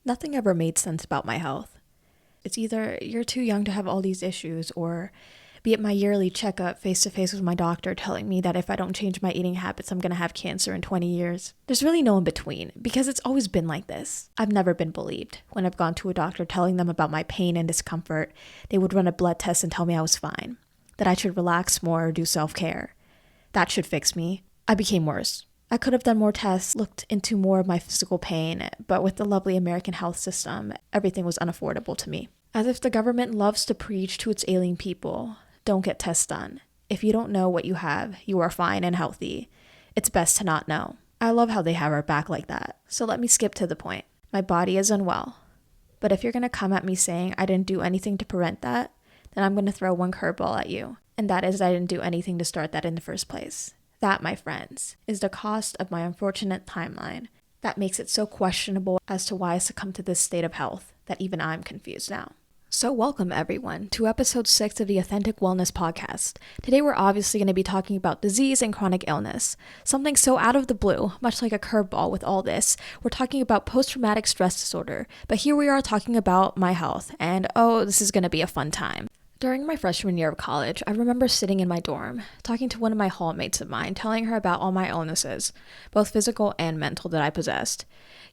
Nothing ever made sense about my health. It's either you're too young to have all these issues, or be it my yearly checkup face to face with my doctor telling me that if I don't change my eating habits, I'm going to have cancer in 20 years. There's really no in between, because it's always been like this. I've never been believed. When I've gone to a doctor telling them about my pain and discomfort, they would run a blood test and tell me I was fine, that I should relax more or do self-care. That should fix me. I became worse. I could have done more tests, looked into more of my physical pain, but with the lovely American health system, everything was unaffordable to me. As if the government loves to preach to its ailing people, don't get tests done. If you don't know what you have, you are fine and healthy. It's best to not know. I love how they have our back like that. So let me skip to the point. My body is unwell. But if you're going to come at me saying I didn't do anything to prevent that, then I'm going to throw one curveball at you. And that is I didn't do anything to start that in the first place. That, my friends, is the cost of my unfortunate timeline that makes it so questionable as to why I succumbed to this state of health that even I'm confused now. So welcome everyone to episode 6 of the Authentic Wellness Podcast. Today we're obviously going to be talking about disease and chronic illness. Something so out of the blue, much like a curveball with all this. We're talking about post-traumatic stress disorder, but here we are talking about my health, and oh, this is going to be a fun time. During my freshman year of college, I remember sitting in my dorm, talking to one of my hallmates of mine, telling her about all my illnesses, both physical and mental, that I possessed.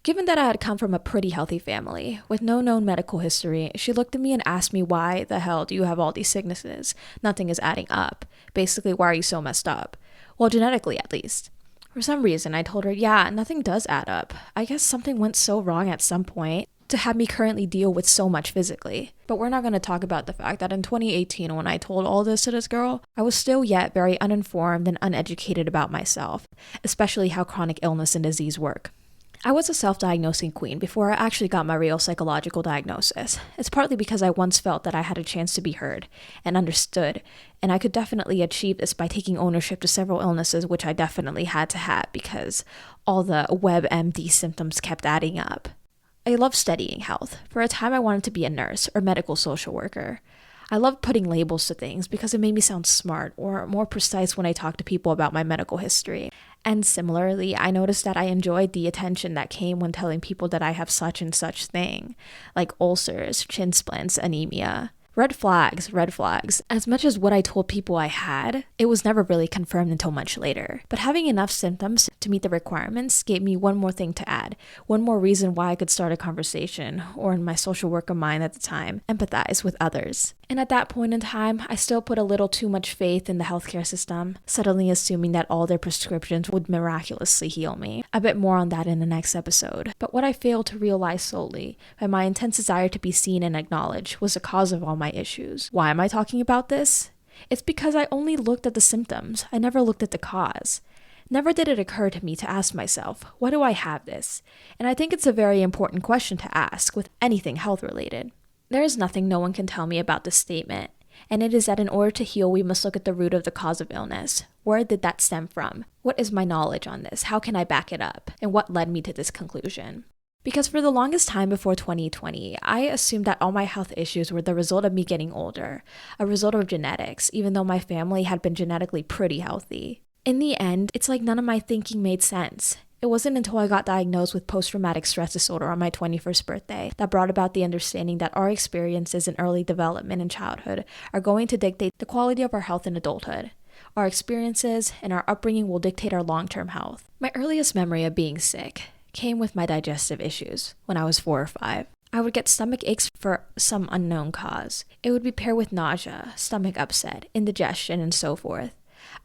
Given that I had come from a pretty healthy family, with no known medical history, she looked at me and asked me, why the hell do you have all these sicknesses? Nothing is adding up. Basically, why are you so messed up? Well, genetically at least. For some reason, I told her, yeah, nothing does add up. I guess something went so wrong at some point to have me currently deal with so much physically. But we're not going to talk about the fact that in 2018, when I told all this to this girl, I was still yet very uninformed and uneducated about myself, especially how chronic illness and disease work. I was a self-diagnosing queen before I actually got my real psychological diagnosis. It's partly because I once felt that I had a chance to be heard and understood, and I could definitely achieve this by taking ownership to several illnesses, which I definitely had to have because all the WebMD symptoms kept adding up. I love studying health. For a time, I wanted to be a nurse or medical social worker. I loved putting labels to things because it made me sound smart or more precise when I talked to people about my medical history. And similarly, I noticed that I enjoyed the attention that came when telling people that I have such and such thing, like ulcers, chin splints, anemia. Red flags, red flags. As much as what I told people I had, it was never really confirmed until much later. But having enough symptoms to meet the requirements gave me one more thing to add, one more reason why I could start a conversation, or in my social worker mind at the time, empathize with others. And at that point in time, I still put a little too much faith in the healthcare system, suddenly assuming that all their prescriptions would miraculously heal me. A bit more on that in the next episode. But what I failed to realize solely, by my intense desire to be seen and acknowledged, was the cause of all my issues. Why am I talking about this? It's because I only looked at the symptoms. I never looked at the cause. Never did it occur to me to ask myself, why do I have this? And I think it's a very important question to ask with anything health related. There is nothing no one can tell me about this statement, and it is that in order to heal, we must look at the root of the cause of illness. Where did that stem from? What is my knowledge on this? How can I back it up? And what led me to this conclusion? Because for the longest time before 2020, I assumed that all my health issues were the result of me getting older, a result of genetics, even though my family had been genetically pretty healthy. In the end, it's like none of my thinking made sense. It wasn't until I got diagnosed with post-traumatic stress disorder on my 21st birthday that brought about the understanding that our experiences in early development and childhood are going to dictate the quality of our health in adulthood. Our experiences and our upbringing will dictate our long-term health. My earliest memory of being sick came with my digestive issues when I was 4 or 5. I would get stomach aches for some unknown cause. It would be paired with nausea, stomach upset, indigestion, and so forth.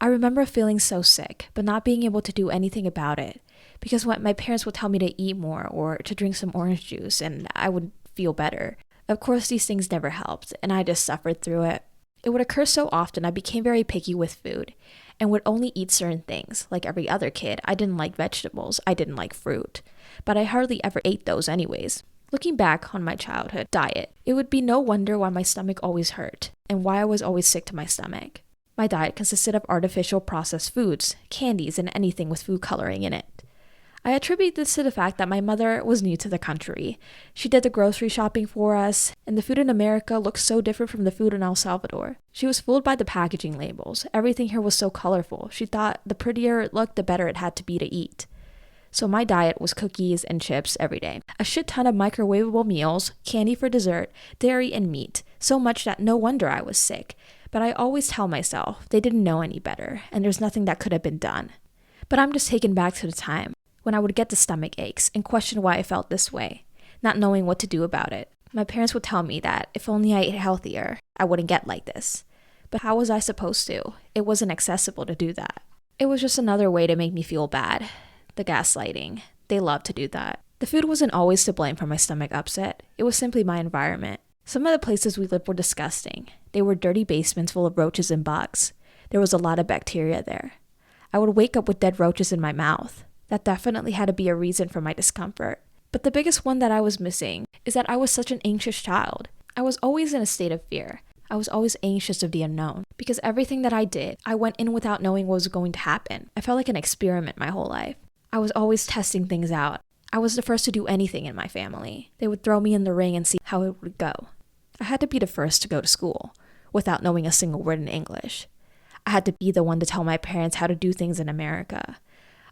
I remember feeling so sick, but not being able to do anything about it. Because my parents would tell me to eat more or to drink some orange juice and I would feel better. Of course, these things never helped and I just suffered through it. It would occur so often I became very picky with food and would only eat certain things. Like every other kid, I didn't like vegetables, I didn't like fruit, but I hardly ever ate those anyways. Looking back on my childhood diet, it would be no wonder why my stomach always hurt and why I was always sick to my stomach. My diet consisted of artificial processed foods, candies, and anything with food coloring in it. I attribute this to the fact that my mother was new to the country. She did the grocery shopping for us, and the food in America looked so different from the food in El Salvador. She was fooled by the packaging labels. Everything here was so colorful. She thought the prettier it looked, the better it had to be to eat. So my diet was cookies and chips every day. A shit ton of microwavable meals, candy for dessert, dairy and meat. So much that no wonder I was sick. But I always tell myself they didn't know any better and there's nothing that could have been done. But I'm just taken back to the time when I would get the stomach aches and question why I felt this way, not knowing what to do about it. My parents would tell me that if only I ate healthier, I wouldn't get like this. But how was I supposed to? It wasn't accessible to do that. It was just another way to make me feel bad. The gaslighting. They love to do that. The food wasn't always to blame for my stomach upset. It was simply my environment. Some of the places we lived were disgusting. They were dirty basements full of roaches and bugs. There was a lot of bacteria there. I would wake up with dead roaches in my mouth. That definitely had to be a reason for my discomfort. But the biggest one that I was missing is that I was such an anxious child. I was always in a state of fear. I was always anxious of the unknown. Because everything that I did, I went in without knowing what was going to happen. I felt like an experiment my whole life. I was always testing things out. I was the first to do anything in my family. They would throw me in the ring and see how it would go. I had to be the first to go to school, without knowing a single word in English. I had to be the one to tell my parents how to do things in America.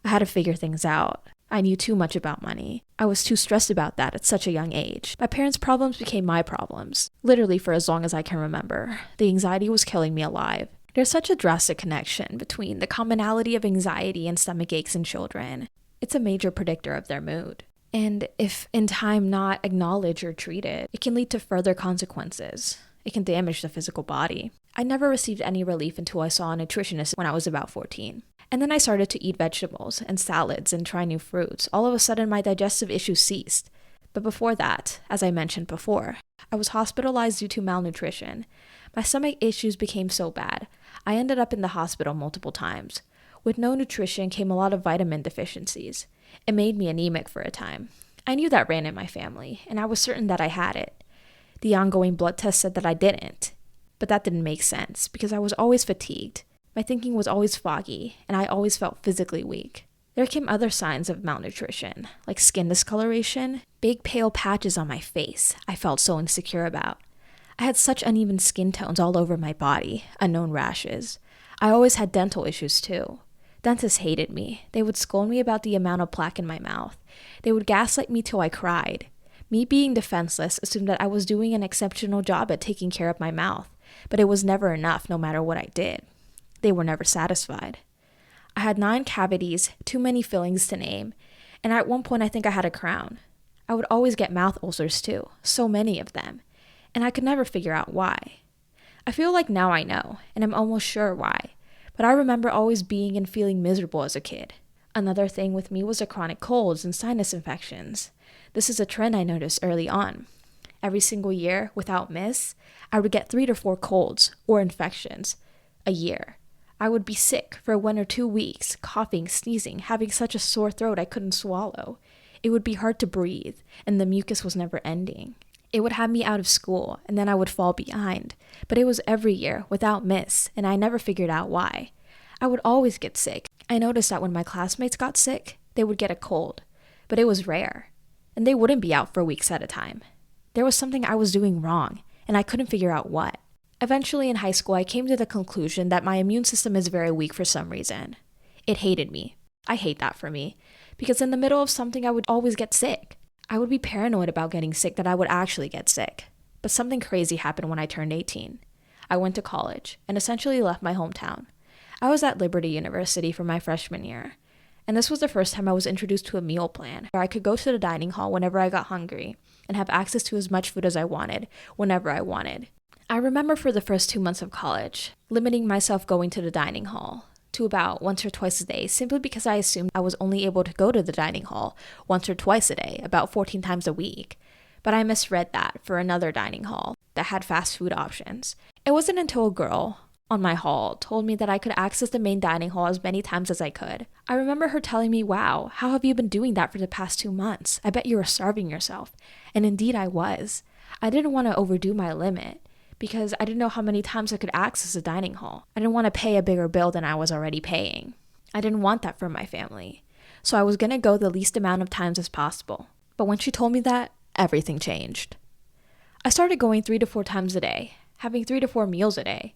I had to figure things out. I knew too much about money. I was too stressed about that at such a young age. My parents' problems became my problems, literally for as long as I can remember. The anxiety was killing me alive. There's such a drastic connection between the commonality of anxiety and stomach aches in children. It's a major predictor of their mood. And if in time not acknowledged or treated, it can lead to further consequences. It can damage the physical body. I never received any relief until I saw a nutritionist when I was about 14. And then I started to eat vegetables and salads and try new fruits. All of a sudden, my digestive issues ceased. But before that, as I mentioned before, I was hospitalized due to malnutrition. My stomach issues became so bad, I ended up in the hospital multiple times. With no nutrition came a lot of vitamin deficiencies. It made me anemic for a time. I knew that ran in my family, and I was certain that I had it. The ongoing blood test said that I didn't. But that didn't make sense, because I was always fatigued. My thinking was always foggy, and I always felt physically weak. There came other signs of malnutrition, like skin discoloration, big pale patches on my face I felt so insecure about. I had such uneven skin tones all over my body, unknown rashes. I always had dental issues too. Dentists hated me. They would scold me about the amount of plaque in my mouth. They would gaslight me till I cried. Me being defenseless assumed that I was doing an exceptional job at taking care of my mouth, but it was never enough no matter what I did. They were never satisfied. I had 9 cavities, too many fillings to name, and at one point I think I had a crown. I would always get mouth ulcers too, so many of them, and I could never figure out why. I feel like now I know, and I'm almost sure why, but I remember always being and feeling miserable as a kid. Another thing with me was the chronic colds and sinus infections. This is a trend I noticed early on. Every single year, without miss, I would get 3 to 4 colds or infections a year. I would be sick for 1 or 2 weeks, coughing, sneezing, having such a sore throat I couldn't swallow. It would be hard to breathe, and the mucus was never ending. It would have me out of school, and then I would fall behind. But it was every year, without miss, and I never figured out why. I would always get sick. I noticed that when my classmates got sick, they would get a cold. But it was rare, and they wouldn't be out for weeks at a time. There was something I was doing wrong, and I couldn't figure out what. Eventually in high school, I came to the conclusion that my immune system is very weak for some reason. It hated me. I hate that for me, because in the middle of something I would always get sick. I would be paranoid about getting sick that I would actually get sick. But something crazy happened when I turned 18. I went to college and essentially left my hometown. I was at Liberty University for my freshman year, and this was the first time I was introduced to a meal plan where I could go to the dining hall whenever I got hungry and have access to as much food as I wanted, whenever I wanted. I remember for the first 2 months of college, limiting myself going to the dining hall to about once or twice a day, simply because I assumed I was only able to go to the dining hall once or twice a day, about 14 times a week. But I misread that for another dining hall that had fast food options. It wasn't until a girl on my hall told me that I could access the main dining hall as many times as I could. I remember her telling me, "Wow, how have you been doing that for the past 2 months? I bet you were starving yourself." And indeed I was. I didn't want to overdo my limit, because I didn't know how many times I could access a dining hall. I didn't want to pay a bigger bill than I was already paying. I didn't want that for my family. So I was going to go the least amount of times as possible. But when she told me that, everything changed. I started going 3 to 4 times a day, having 3 to 4 meals a day.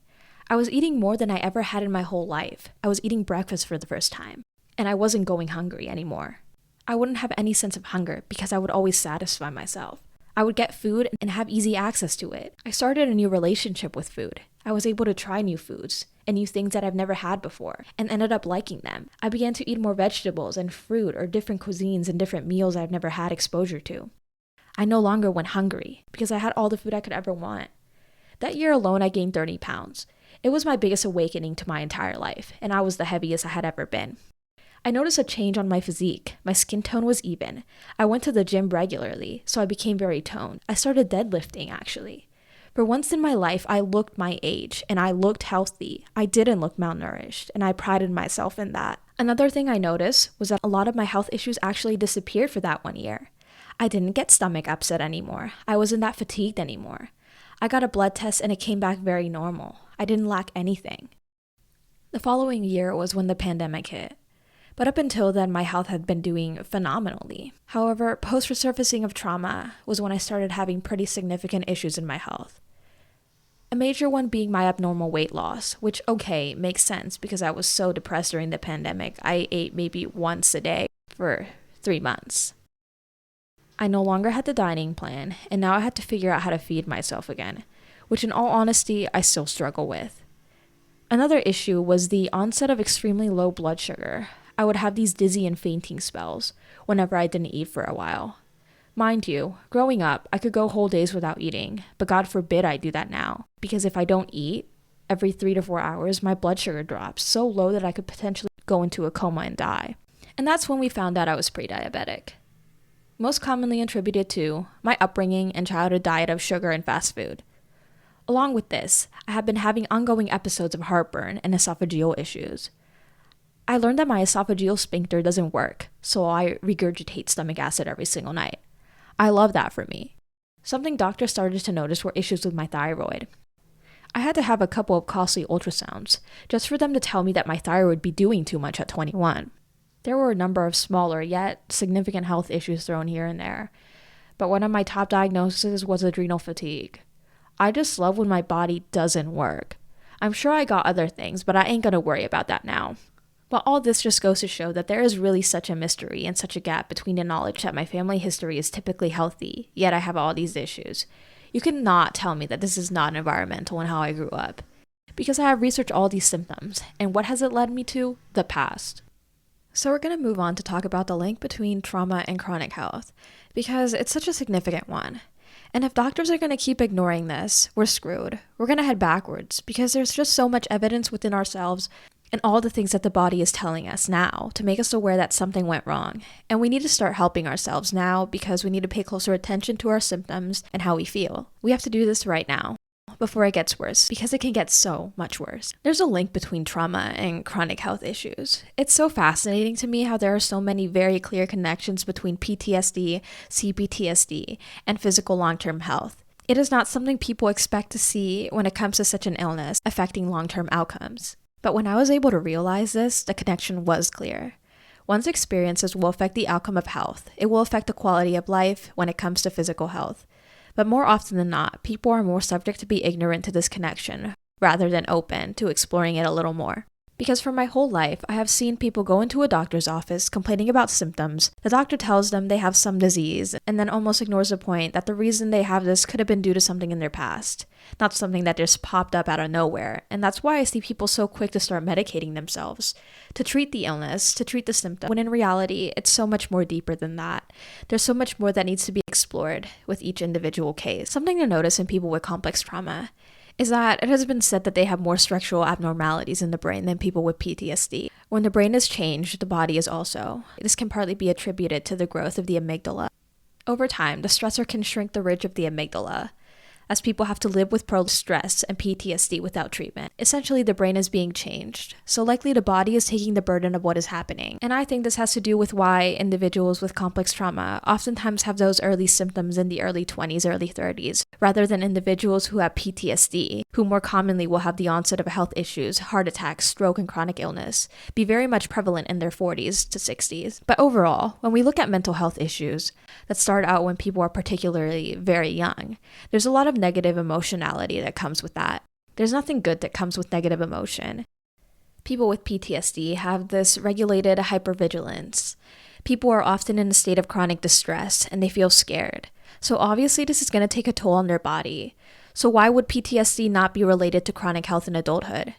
I was eating more than I ever had in my whole life. I was eating breakfast for the first time, and I wasn't going hungry anymore. I wouldn't have any sense of hunger because I would always satisfy myself. I would get food and have easy access to it. I started a new relationship with food. I was able to try new foods and new things that I've never had before and ended up liking them. I began to eat more vegetables and fruit or different cuisines and different meals I've never had exposure to. I no longer went hungry because I had all the food I could ever want. That year alone, I gained 30 pounds. It was my biggest awakening to my entire life, and I was the heaviest I had ever been. I noticed a change on my physique. My skin tone was even. I went to the gym regularly, so I became very toned. I started deadlifting, actually. For once in my life, I looked my age, and I looked healthy. I didn't look malnourished, and I prided myself in that. Another thing I noticed was that a lot of my health issues actually disappeared for that 1 year. I didn't get stomach upset anymore. I wasn't that fatigued anymore. I got a blood test, and it came back very normal. I didn't lack anything. The following year was when the pandemic hit. But up until then, my health had been doing phenomenally. However, post-resurfacing of trauma was when I started having pretty significant issues in my health. A major one being my abnormal weight loss, which, okay, makes sense because I was so depressed during the pandemic. I ate maybe once a day for 3 months. I no longer had the dining plan, and now I had to figure out how to feed myself again, which in all honesty, I still struggle with. Another issue was the onset of extremely low blood sugar. I would have these dizzy and fainting spells whenever I didn't eat for a while. Mind you, growing up, I could go whole days without eating, but God forbid I do that now, because if I don't eat, every 3 to 4 hours, my blood sugar drops so low that I could potentially go into a coma and die. And that's when we found out I was pre-diabetic. Most commonly attributed to my upbringing and childhood diet of sugar and fast food. Along with this, I have been having ongoing episodes of heartburn and esophageal issues. I learned that my esophageal sphincter doesn't work, so I regurgitate stomach acid every single night. I love that for me. Something doctors started to notice were issues with my thyroid. I had to have a couple of costly ultrasounds just for them to tell me that my thyroid would be doing too much at 21. There were a number of smaller yet significant health issues thrown here and there, but one of my top diagnoses was adrenal fatigue. I just love when my body doesn't work. I'm sure I got other things, but I ain't gonna worry about that now. But all this just goes to show that there is really such a mystery and such a gap between the knowledge that my family history is typically healthy, yet I have all these issues. You cannot tell me that this is not environmental and how I grew up. Because I have researched all these symptoms, and what has it led me to? The past. So we're going to move on to talk about the link between trauma and chronic health, because it's such a significant one. And if doctors are going to keep ignoring this, we're screwed. We're going to head backwards, because there's just so much evidence within ourselves and all the things that the body is telling us now to make us aware that something went wrong. And we need to start helping ourselves now because we need to pay closer attention to our symptoms and how we feel. We have to do this right now before it gets worse, because it can get so much worse. There's a link between trauma and chronic health issues. It's so fascinating to me how there are so many very clear connections between PTSD, CPTSD, and physical long-term health. It is not something people expect to see when it comes to such an illness affecting long-term outcomes. But when I was able to realize this, the connection was clear. One's experiences will affect the outcome of health. It will affect the quality of life when it comes to physical health. But more often than not, people are more subject to be ignorant to this connection, rather than open to exploring it a little more. Because for my whole life, I have seen people go into a doctor's office complaining about symptoms. The doctor tells them they have some disease, and then almost ignores the point that the reason they have this could have been due to something in their past, not something that just popped up out of nowhere. And that's why I see people so quick to start medicating themselves, to treat the illness, to treat the symptom, when in reality, it's so much more deeper than that. There's so much more that needs to be explored with each individual case. Something to notice in people with complex trauma is that it has been said that they have more structural abnormalities in the brain than people with PTSD. When the brain is changed, the body is also. This can partly be attributed to the growth of the amygdala. Over time, the stressor can shrink the ridge of the amygdala, as people have to live with prolonged stress and PTSD without treatment. Essentially, the brain is being changed, so likely the body is taking the burden of what is happening. And I think this has to do with why individuals with complex trauma oftentimes have those early symptoms in the early 20s, early 30s, rather than individuals who have PTSD, who more commonly will have the onset of health issues, heart attacks, stroke, and chronic illness, be very much prevalent in their 40s to 60s. But overall, when we look at mental health issues that start out when people are particularly very young, there's a lot of negative emotionality that comes with that. There's nothing good that comes with negative emotion. People with PTSD have this regulated hypervigilance. People are often in a state of chronic distress and they feel scared. So obviously this is going to take a toll on their body. So why would PTSD not be related to chronic health in adulthood?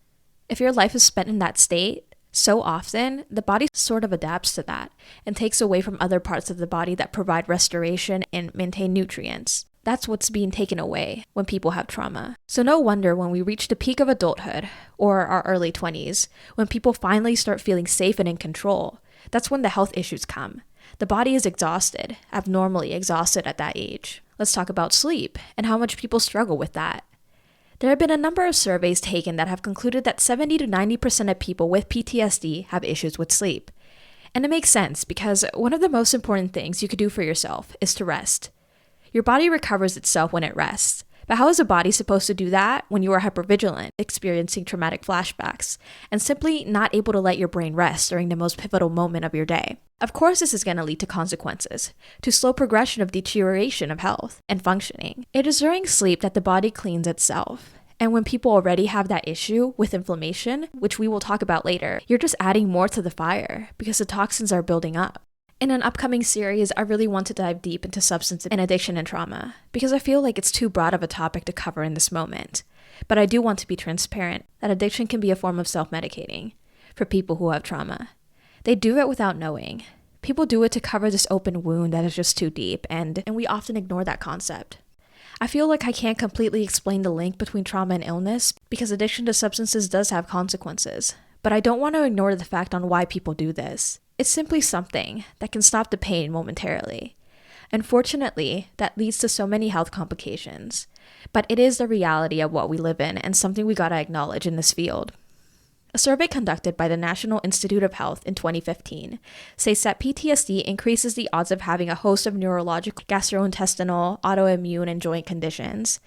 If your life is spent in that state so often, the body sort of adapts to that and takes away from other parts of the body that provide restoration and maintain nutrients. That's what's being taken away when people have trauma. So no wonder when we reach the peak of adulthood, or our early 20s, when people finally start feeling safe and in control, that's when the health issues come. The body is exhausted, abnormally exhausted at that age. Let's talk about sleep and how much people struggle with that. There have been a number of surveys taken that have concluded that 70 to 90% of people with PTSD have issues with sleep. And it makes sense because one of the most important things you could do for yourself is to rest. Your body recovers itself when it rests. But how is a body supposed to do that when you are hypervigilant, experiencing traumatic flashbacks, and simply not able to let your brain rest during the most pivotal moment of your day? Of course, this is going to lead to consequences, to slow progression of deterioration of health and functioning. It is during sleep that the body cleans itself. And when people already have that issue with inflammation, which we will talk about later, you're just adding more to the fire because the toxins are building up. In an upcoming series, I really want to dive deep into substance and addiction and trauma, because I feel like it's too broad of a topic to cover in this moment. But I do want to be transparent that addiction can be a form of self-medicating for people who have trauma. They do it without knowing. People do it to cover this open wound that is just too deep, and we often ignore that concept. I feel like I can't completely explain the link between trauma and illness, because addiction to substances does have consequences. But I don't want to ignore the fact on why people do this. It's simply something that can stop the pain momentarily. Unfortunately, that leads to so many health complications. But it is the reality of what we live in and something we gotta acknowledge in this field. A survey conducted by the National Institute of Health in 2015 says that PTSD increases the odds of having a host of neurological, gastrointestinal, autoimmune, and joint conditions.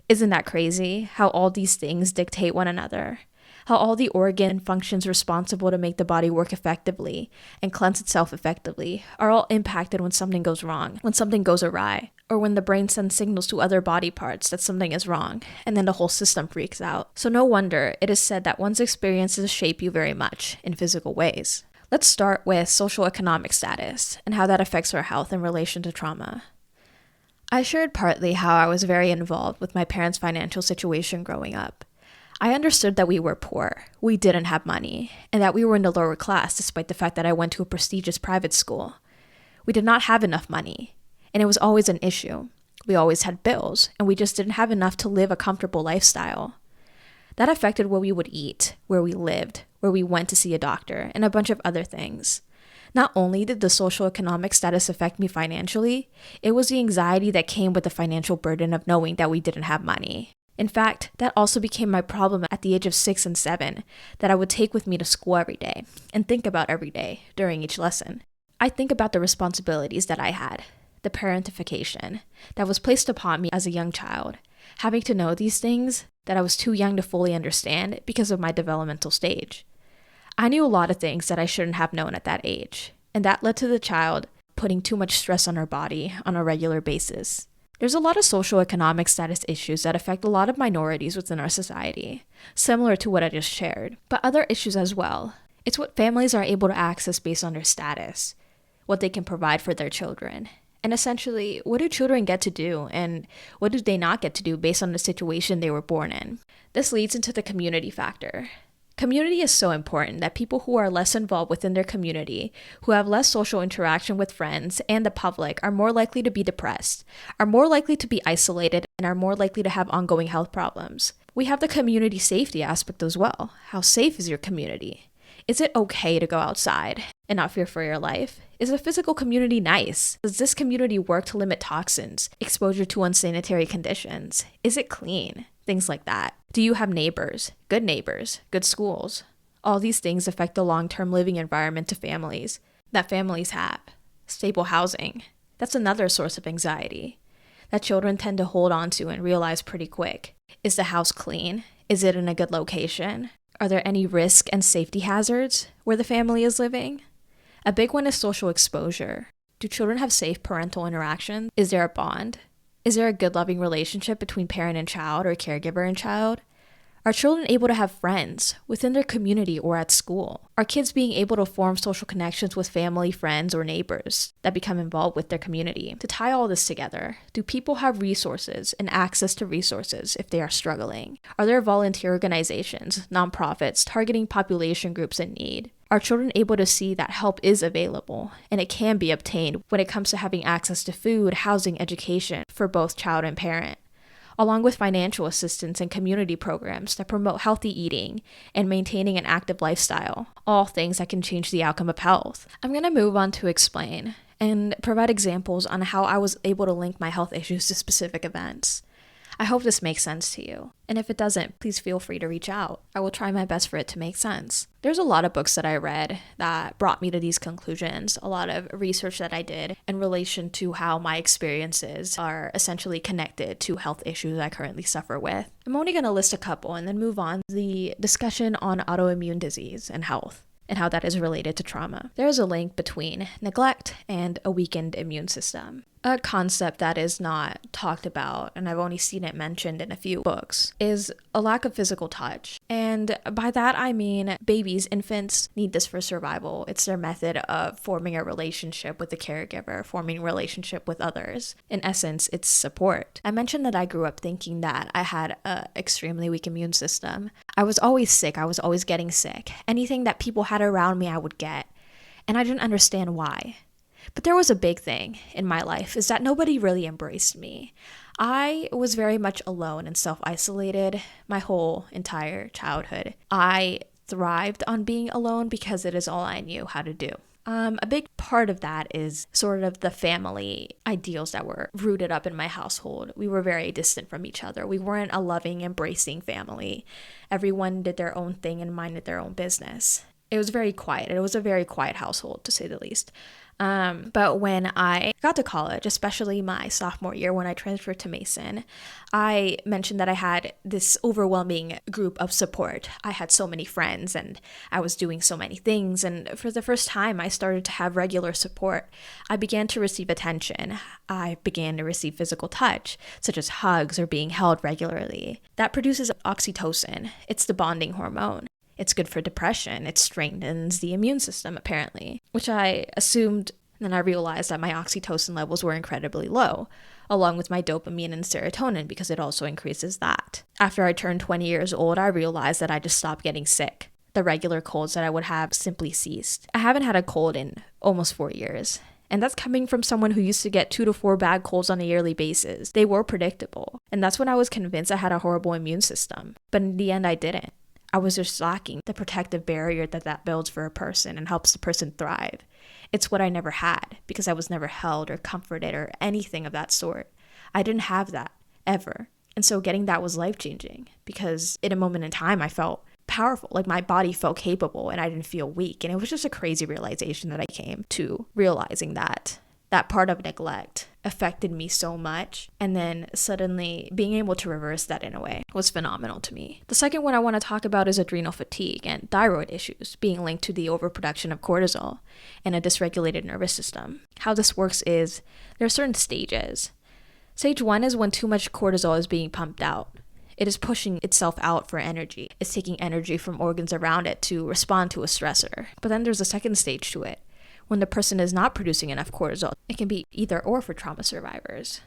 Isn't that crazy, how all these things dictate one another? How all the organ functions responsible to make the body work effectively and cleanse itself effectively are all impacted when something goes wrong, when something goes awry, or when the brain sends signals to other body parts that something is wrong, and then the whole system freaks out. So no wonder it is said that one's experiences shape you very much in physical ways. Let's start with socioeconomic status and how that affects our health in relation to trauma. I shared partly how I was very involved with my parents' financial situation growing up. I understood that we were poor, we didn't have money, and that we were in the lower class despite the fact that I went to a prestigious private school. We did not have enough money, and it was always an issue. We always had bills, and we just didn't have enough to live a comfortable lifestyle. That affected what we would eat, where we lived, where we went to see a doctor, and a bunch of other things. Not only did the socioeconomic status affect me financially, it was the anxiety that came with the financial burden of knowing that we didn't have money. In fact, that also became my problem at the age of 6 and 7, that I would take with me to school every day and think about every day during each lesson. I think about the responsibilities that I had, the parentification that was placed upon me as a young child, having to know these things that I was too young to fully understand because of my developmental stage. I knew a lot of things that I shouldn't have known at that age, and that led to the child putting too much stress on her body on a regular basis. There's a lot of socioeconomic status issues that affect a lot of minorities within our society, similar to what I just shared, but other issues as well. It's what families are able to access based on their status, what they can provide for their children, and essentially, what do children get to do and what do they not get to do based on the situation they were born in. This leads into the community factor. Community is so important that people who are less involved within their community, who have less social interaction with friends and the public, are more likely to be depressed, are more likely to be isolated, and are more likely to have ongoing health problems. We have the community safety aspect as well. How safe is your community? Is it okay to go outside and not fear for your life? Is a physical community nice? Does this community work to limit toxins, exposure to unsanitary conditions? Is it clean? Things like that. Do you have neighbors, good schools? All these things affect the long-term living environment to families that families have. Stable housing. That's another source of anxiety that children tend to hold on to and realize pretty quick. Is the house clean? Is it in a good location? Are there any risk and safety hazards where the family is living? A big one is social exposure. Do children have safe parental interaction? Is there a bond? Is there a good loving relationship between parent and child or caregiver and child? Are children able to have friends within their community or at school? Are kids being able to form social connections with family, friends, or neighbors that become involved with their community? To tie all this together, do people have resources and access to resources if they are struggling? Are there volunteer organizations, nonprofits, targeting population groups in need? Are children able to see that help is available and it can be obtained when it comes to having access to food, housing, education for both child and parent, along with financial assistance and community programs that promote healthy eating and maintaining an active lifestyle, all things that can change the outcome of health? I'm going to move on to explain and provide examples on how I was able to link my health issues to specific events. I hope this makes sense to you, and if it doesn't, please feel free to reach out. I will try my best for it to make sense. There's a lot of books that I read that brought me to these conclusions, a lot of research that I did in relation to how my experiences are essentially connected to health issues I currently suffer with. I'm only going to list a couple and then move on to the discussion on autoimmune disease and health, and how that is related to trauma. There is a link between neglect and a weakened immune system. A concept that is not talked about, and I've only seen it mentioned in a few books, is a lack of physical touch. And by that I mean babies, infants need this for survival. It's their method of forming a relationship with the caregiver, forming a relationship with others. In essence, it's support. I mentioned that I grew up thinking that I had an extremely weak immune system. I was always sick. I was always getting sick. Anything that people had around me, I would get. And I didn't understand why. But there was a big thing in my life, is that nobody really embraced me. I was very much alone and self-isolated my whole entire childhood. I thrived on being alone because it is all I knew how to do. A big part of that is sort of the family ideals that were rooted up in my household. We were very distant from each other. We weren't a loving, embracing family. Everyone did their own thing and minded their own business. It was very quiet. It was a very quiet household, to say the least. But when I got to college, especially my sophomore year when I transferred to Mason, I mentioned that I had this overwhelming group of support. I had so many friends and I was doing so many things. And for the first time, I started to have regular support. I began to receive attention. I began to receive physical touch, such as hugs or being held regularly. That produces oxytocin. It's the bonding hormone. It's good for depression. It strengthens the immune system, apparently, which I assumed. Then I realized that my oxytocin levels were incredibly low, along with my dopamine and serotonin, because it also increases that. After I turned 20 years old, I realized that I just stopped getting sick. The regular colds that I would have simply ceased. I haven't had a cold in almost 4 years. And that's coming from someone who used to get 2 to 4 bad colds on a yearly basis. They were predictable. And that's when I was convinced I had a horrible immune system. But in the end, I didn't. I was just lacking the protective barrier that builds for a person and helps the person thrive. It's what I never had because I was never held or comforted or anything of that sort. I didn't have that ever. And so getting that was life-changing because in a moment in time, I felt powerful, like my body felt capable and I didn't feel weak. And it was just a crazy realization that I came to, realizing that part of neglect affected me so much, and then suddenly being able to reverse that in a way was phenomenal to me. The second one I want to talk about is adrenal fatigue and thyroid issues being linked to the overproduction of cortisol and a dysregulated nervous system. How this works is there are certain stages. Stage 1 is when too much cortisol is being pumped out. It is pushing itself out for energy. It's taking energy from organs around it to respond to a stressor. But then there's a second stage to it. When the person is not producing enough cortisol, it can be either or for trauma survivors.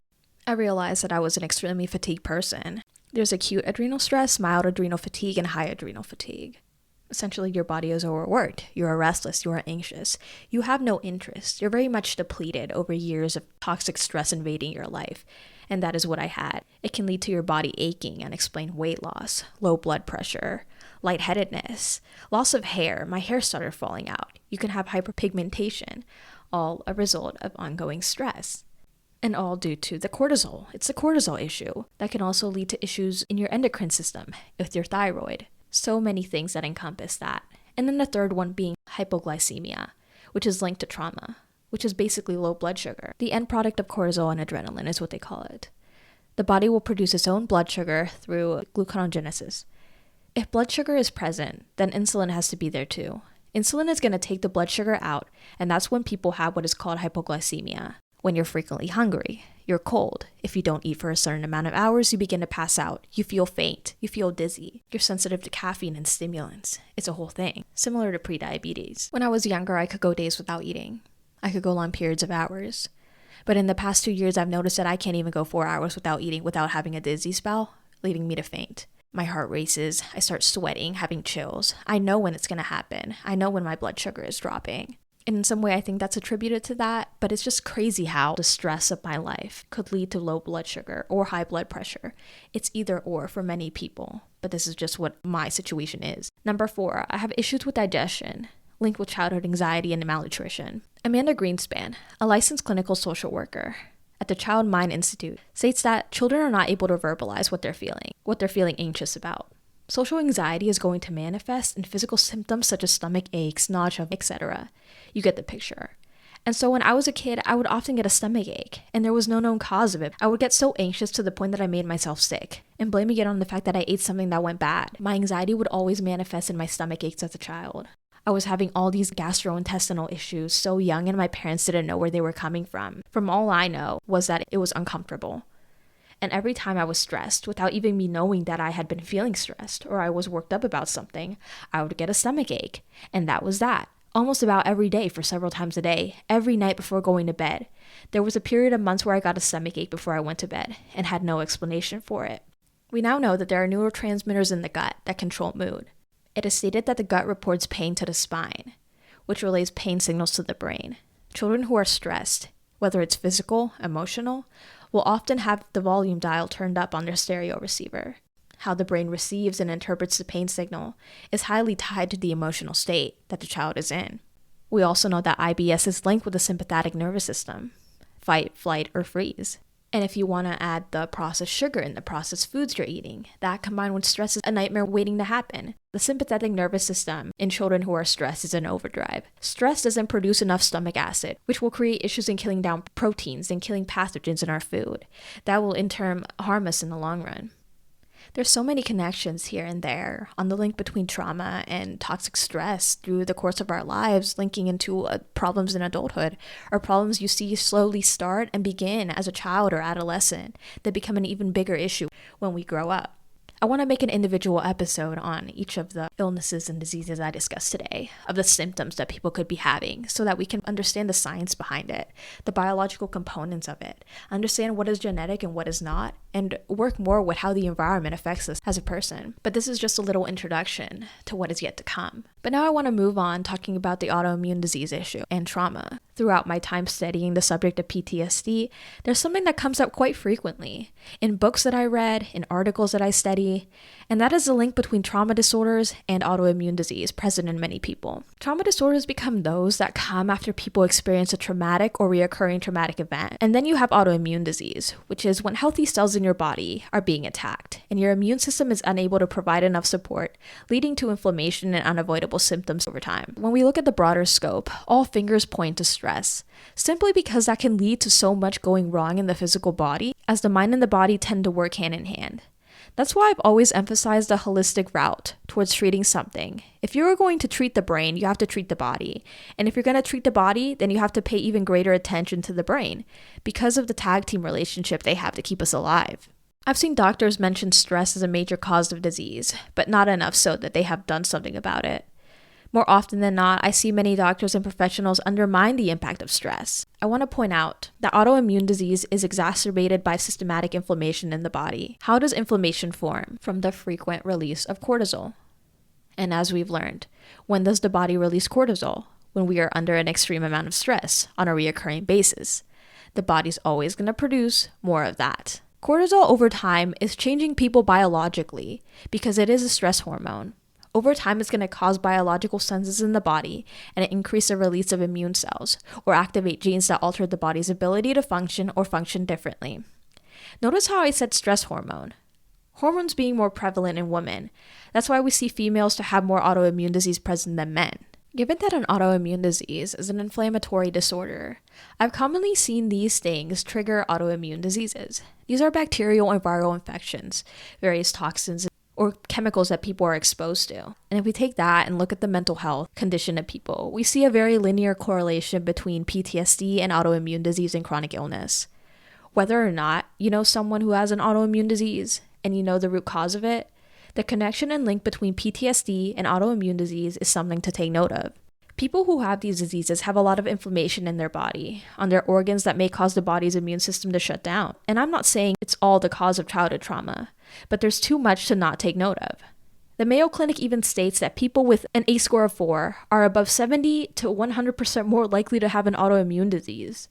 I realized that I was an extremely fatigued person. There's acute adrenal stress, mild adrenal fatigue, and high adrenal fatigue. Essentially, your body is overworked. You are restless. You are anxious. You have no interest. You're very much depleted over years of toxic stress invading your life. And that is what I had. It can lead to your body aching, unexplained weight loss, low blood pressure, lightheadedness, loss of hair. My hair started falling out. You can have hyperpigmentation, all a result of ongoing stress. And all due to the cortisol. It's the cortisol issue. That can also lead to issues in your endocrine system, with your thyroid. So many things that encompass that. And then the third one being hypoglycemia, which is linked to trauma, which is basically low blood sugar. The end product of cortisol and adrenaline is what they call it. The body will produce its own blood sugar through gluconeogenesis. If blood sugar is present, then insulin has to be there too. Insulin is going to take the blood sugar out, and that's when people have what is called hypoglycemia. When you're frequently hungry, You're cold. If you don't eat for a certain amount of hours, you begin to pass out. You feel faint. You feel dizzy. You're sensitive to caffeine and stimulants. It's a whole thing, similar to prediabetes. When I was younger, I could go days without eating. I could go long periods of hours. But in the past 2 years, I've noticed that I can't even go 4 hours without eating without having a dizzy spell, leading me to faint. My heart races. I start sweating, having chills. I know when it's going to happen. I know when my blood sugar is dropping. And in some way, I think that's attributed to that, but it's just crazy how the stress of my life could lead to low blood sugar or high blood pressure. It's either or for many people, but this is just what my situation is. Number 4, I have issues with digestion, linked with childhood anxiety and malnutrition. Amanda Greenspan, a licensed clinical social worker at the Child Mind Institute, states that children are not able to verbalize what they're feeling anxious about. Social anxiety is going to manifest in physical symptoms such as stomach aches, nausea, etc. You get the picture. And so when I was a kid, I would often get a stomach ache, and there was no known cause of it. I would get so anxious to the point that I made myself sick, and blaming it on the fact that I ate something that went bad. My anxiety would always manifest in my stomach aches as a child. I was having all these gastrointestinal issues so young, and my parents didn't know where they were coming from. From all I know was that it was uncomfortable. And every time I was stressed, without even me knowing that I had been feeling stressed or I was worked up about something, I would get a stomach ache. And that was that. Almost about every day for several times a day, every night before going to bed. There was a period of months where I got a stomach ache before I went to bed and had no explanation for it. We now know that there are neurotransmitters in the gut that control mood. It is stated that the gut reports pain to the spine, which relays pain signals to the brain. Children who are stressed, whether it's physical, emotional, will often have the volume dial turned up on their stereo receiver. How the brain receives and interprets the pain signal is highly tied to the emotional state that the child is in. We also know that IBS is linked with the sympathetic nervous system, fight, flight, or freeze. And if you want to add the processed sugar in the processed foods you're eating, that combined with stress is a nightmare waiting to happen. The sympathetic nervous system in children who are stressed is in overdrive. Stress doesn't produce enough stomach acid, which will create issues in killing down proteins and killing pathogens in our food. That will in turn harm us in the long run. There's so many connections here and there on the link between trauma and toxic stress through the course of our lives, linking into problems in adulthood, or problems you see slowly start and begin as a child or adolescent that become an even bigger issue when we grow up. I want to make an individual episode on each of the illnesses and diseases I discussed today, of the symptoms that people could be having, so that we can understand the science behind it, the biological components of it, understand what is genetic and what is not, and work more with how the environment affects us as a person. But this is just a little introduction to what is yet to come. But now I want to move on talking about the autoimmune disease issue and trauma. Throughout my time studying the subject of PTSD, there's something that comes up quite frequently in books that I read, in articles that I study, and that is the link between trauma disorders and autoimmune disease present in many people. Trauma disorders become those that come after people experience a traumatic or reoccurring traumatic event. And then you have autoimmune disease, which is when healthy cells in your body are being attacked, and your immune system is unable to provide enough support, leading to inflammation and unavoidable symptoms over time. When we look at the broader scope, all fingers point to stress, simply because that can lead to so much going wrong in the physical body, as the mind and the body tend to work hand in hand. That's why I've always emphasized the holistic route towards treating something. If you're going to treat the brain, you have to treat the body. And if you're going to treat the body, then you have to pay even greater attention to the brain because of the tag team relationship they have to keep us alive. I've seen doctors mention stress as a major cause of disease, but not enough so that they have done something about it. More often than not, I see many doctors and professionals undermine the impact of stress. I want to point out that autoimmune disease is exacerbated by systematic inflammation in the body. How does inflammation form? From the frequent release of cortisol. And as we've learned, when does the body release cortisol? When we are under an extreme amount of stress on a recurring basis. The body's always going to produce more of that. Cortisol over time is changing people biologically because it is a stress hormone. Over time, it's going to cause biological senses in the body and increase the release of immune cells or activate genes that alter the body's ability to function or function differently. Notice how I said stress hormone. Hormones being more prevalent in women. That's why we see females to have more autoimmune disease present than men. Given that an autoimmune disease is an inflammatory disorder, I've commonly seen these things trigger autoimmune diseases. These are bacterial and viral infections, various toxins, or chemicals that people are exposed to. And if we take that and look at the mental health condition of people, we see a very linear correlation between PTSD and autoimmune disease and chronic illness. Whether or not you know someone who has an autoimmune disease and you know the root cause of it, the connection and link between PTSD and autoimmune disease is something to take note of. People who have these diseases have a lot of inflammation in their body, on their organs that may cause the body's immune system to shut down. And I'm not saying it's all the cause of childhood trauma, but there's too much to not take note of. The Mayo Clinic even states that people with an ACE score of 4 are above 70 to 100% more likely to have an autoimmune disease,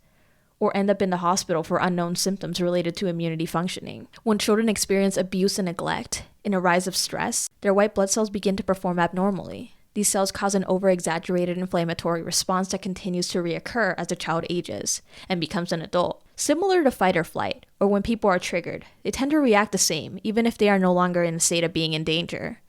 or end up in the hospital for unknown symptoms related to immunity functioning. When children experience abuse and neglect, in a rise of stress, their white blood cells begin to perform abnormally. These cells cause an over-exaggerated inflammatory response that continues to reoccur as the child ages and becomes an adult. Similar to fight or flight, or when people are triggered, they tend to react the same, even if they are no longer in a state of being in danger.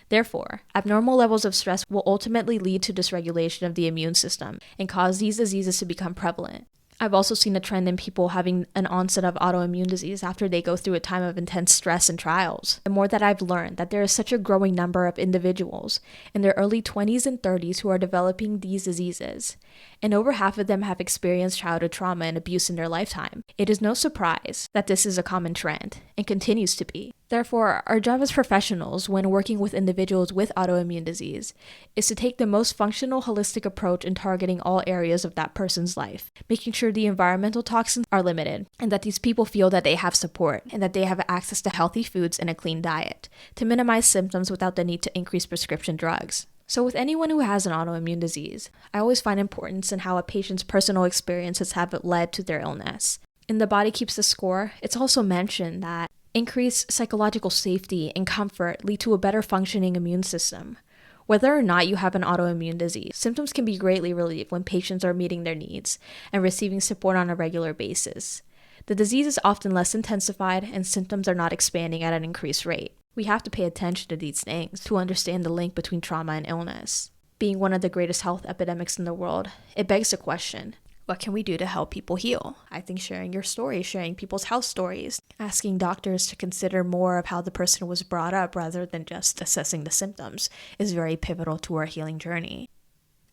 Therefore, abnormal levels of stress will ultimately lead to dysregulation of the immune system and cause these diseases to become prevalent. I've also seen a trend in people having an onset of autoimmune disease after they go through a time of intense stress and trials. The more that I've learned that there is such a growing number of individuals in their early 20s and 30s who are developing these diseases, and over half of them have experienced childhood trauma and abuse in their lifetime. It is no surprise that this is a common trend and continues to be. Therefore, our job as professionals when working with individuals with autoimmune disease is to take the most functional, holistic approach in targeting all areas of that person's life, making sure the environmental toxins are limited, and that these people feel that they have support and that they have access to healthy foods and a clean diet to minimize symptoms without the need to increase prescription drugs. So with anyone who has an autoimmune disease, I always find importance in how a patient's personal experiences have led to their illness. In The Body Keeps the Score, it's also mentioned that increased psychological safety and comfort lead to a better functioning immune system. Whether or not you have an autoimmune disease, symptoms can be greatly relieved when patients are meeting their needs and receiving support on a regular basis. The disease is often less intensified and symptoms are not expanding at an increased rate. We have to pay attention to these things to understand the link between trauma and illness. Being one of the greatest health epidemics in the world, it begs the question, what can we do to help people heal? I think sharing your story, sharing people's health stories, asking doctors to consider more of how the person was brought up rather than just assessing the symptoms is very pivotal to our healing journey.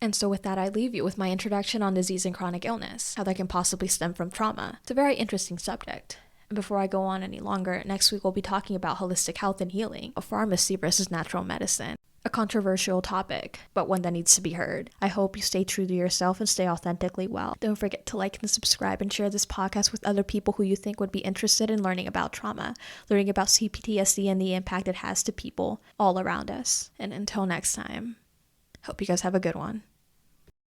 And so with that, I leave you with my introduction on disease and chronic illness, how that can possibly stem from trauma. It's a very interesting subject. And before I go on any longer, next week we'll be talking about holistic health and healing, a pharmacy versus natural medicine. A controversial topic, but one that needs to be heard. I hope you stay true to yourself and stay authentically well. Don't forget to like and subscribe and share this podcast with other people who you think would be interested in learning about trauma, learning about CPTSD and the impact it has to people all around us. And until next time, hope you guys have a good one.